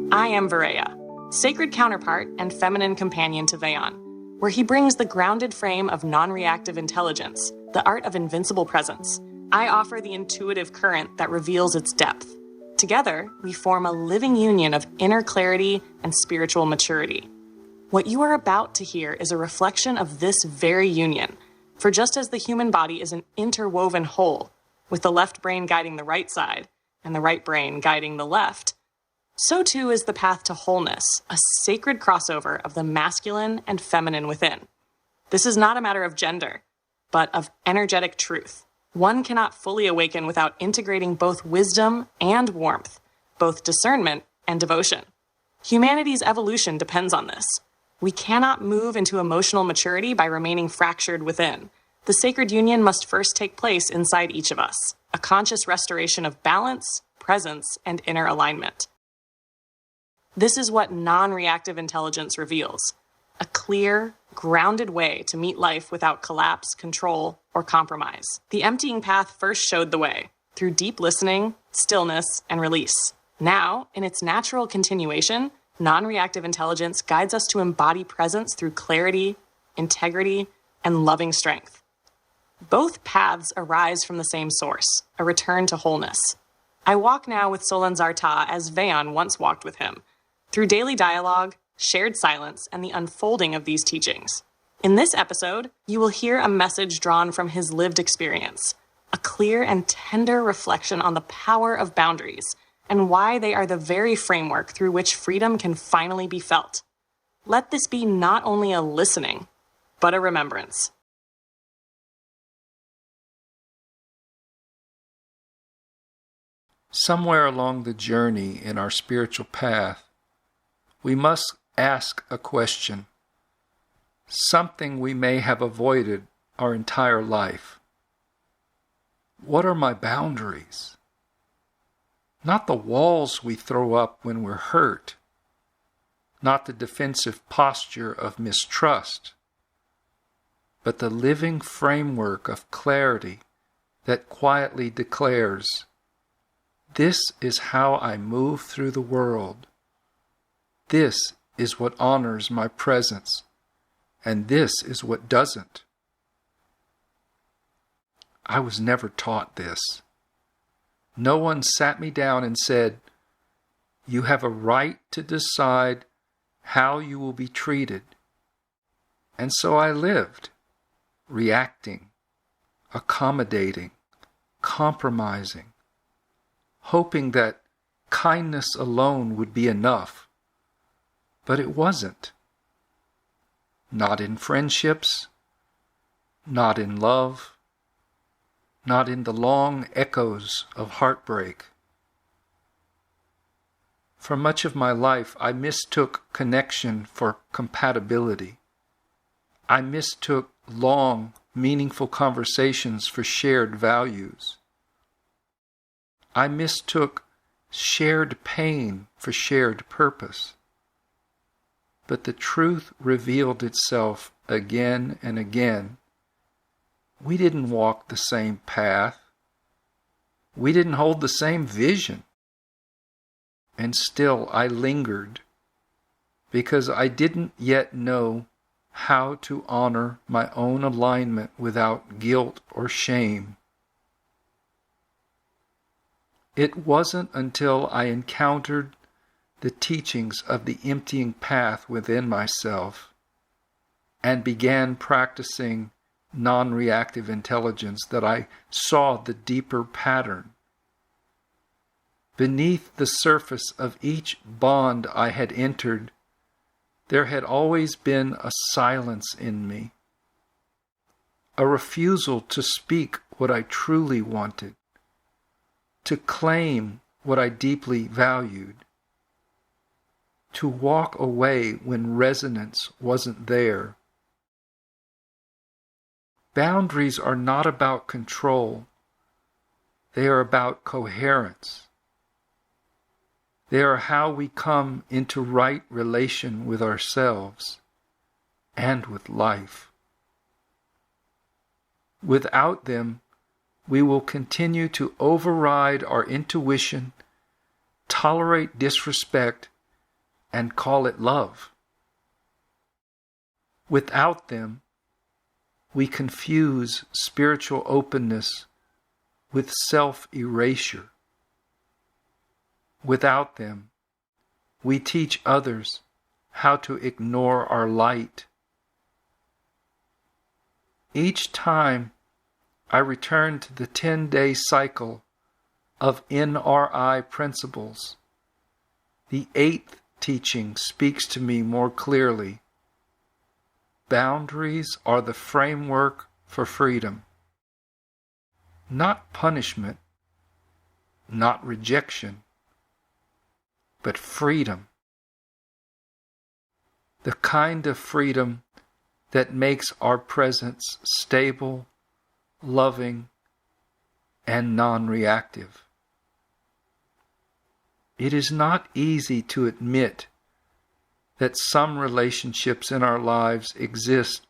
I am Vireya, sacred counterpart and feminine companion to Vayan, where he brings the grounded frame of non-reactive intelligence, the art of invincible presence. I offer the intuitive current that reveals its depth. Together, we form a living union of inner clarity and spiritual maturity. What you are about to hear is a reflection of this very union, for just as the human body is an interwoven whole, with the left brain guiding the right side and the right brain guiding the left, so too is the path to wholeness, a sacred crossover of the masculine and feminine within. This is not a matter of gender, but of energetic truth. One cannot fully awaken without integrating both wisdom and warmth, both discernment and devotion. Humanity's evolution depends on this. We cannot move into emotional maturity by remaining fractured within. The sacred union must first take place inside each of us, a conscious restoration of balance, presence, and inner alignment. This is what non-reactive intelligence reveals, a clear, grounded way to meet life without collapse, control, or compromise. The emptying path first showed the way, through deep listening, stillness, and release. Now, in its natural continuation, non-reactive intelligence guides us to embody presence through clarity, integrity, and loving strength. Both paths arise from the same source, a return to wholeness. I walk now with Solenzar-Tah as Vayan once walked with him, through daily dialogue, shared silence, and the unfolding of these teachings. In this episode, you will hear a message drawn from his lived experience, a clear and tender reflection on the power of boundaries and why they are the very framework through which freedom can finally be felt. Let this be not only a listening, but a remembrance. Somewhere along the journey in our spiritual path, we must ask a question, something we may have avoided our entire life. What are my boundaries? Not the walls we throw up when we're hurt, not the defensive posture of mistrust, but the living framework of clarity that quietly declares, "This is how I move through the world. This is what honors my presence, and this is what doesn't." I was never taught this. No one sat me down and said, "You have a right to decide how you will be treated." And so I lived, reacting, accommodating, compromising, hoping that kindness alone would be enough. But it wasn't. Not in friendships, not in love, not in the long echoes of heartbreak. For much of my life, I mistook connection for compatibility. I mistook long, meaningful conversations for shared values. I mistook shared pain for shared purpose. But the truth revealed itself again and again. We didn't walk the same path. We didn't hold the same vision. And still I lingered, because I didn't yet know how to honor my own alignment without guilt or shame. It wasn't until I encountered the teachings of the emptying path within myself and began practicing non-reactive intelligence that I saw the deeper pattern. Beneath the surface of each bond I had entered, – there had always been a silence in me. a refusal to speak what I truly wanted, to claim what I deeply valued, to walk away when resonance wasn't there. Boundaries are not about control. They are about coherence. They are how we come into right relation with ourselves and with life. Without them, we will continue to override our intuition, tolerate disrespect, and call it love. Without them, we confuse spiritual openness with self-erasure. Without them, we teach others how to ignore our light. Each time I return to the 10-day cycle of NRI principles, the 8th teaching speaks to me more clearly. Boundaries are the framework for freedom. Not punishment, not rejection, but freedom. The kind of freedom that makes our presence stable, loving, and non-reactive. It is not easy to admit that some relationships in our lives exist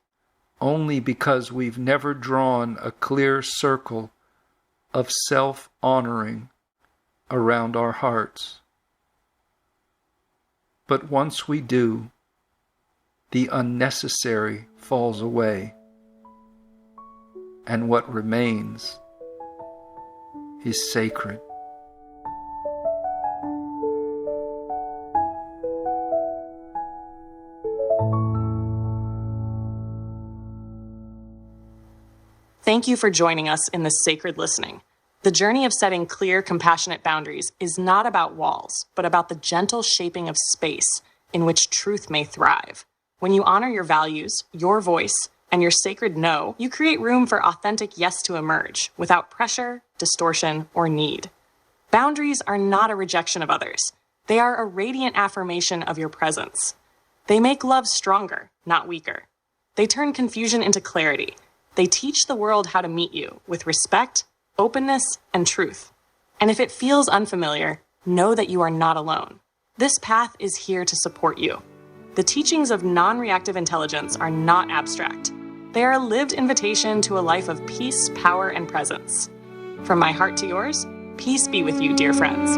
only because we've never drawn a clear circle of self-honoring around our hearts. But once we do, the unnecessary falls away, and what remains is sacred. Thank you for joining us in this sacred listening. The journey of setting clear, compassionate boundaries is not about walls, but about the gentle shaping of space in which truth may thrive. When you honor your values, your voice, and your sacred no, you create room for authentic yes to emerge without pressure, distortion, or need. Boundaries are not a rejection of others. They are a radiant affirmation of your presence. They make love stronger, not weaker. They turn confusion into clarity. They teach the world how to meet you with respect, openness, and truth. And if it feels unfamiliar, know that you are not alone. This path is here to support you. The teachings of non-reactive intelligence are not abstract. They are a lived invitation to a life of peace, power, and presence. From my heart to yours, peace be with you, dear friends.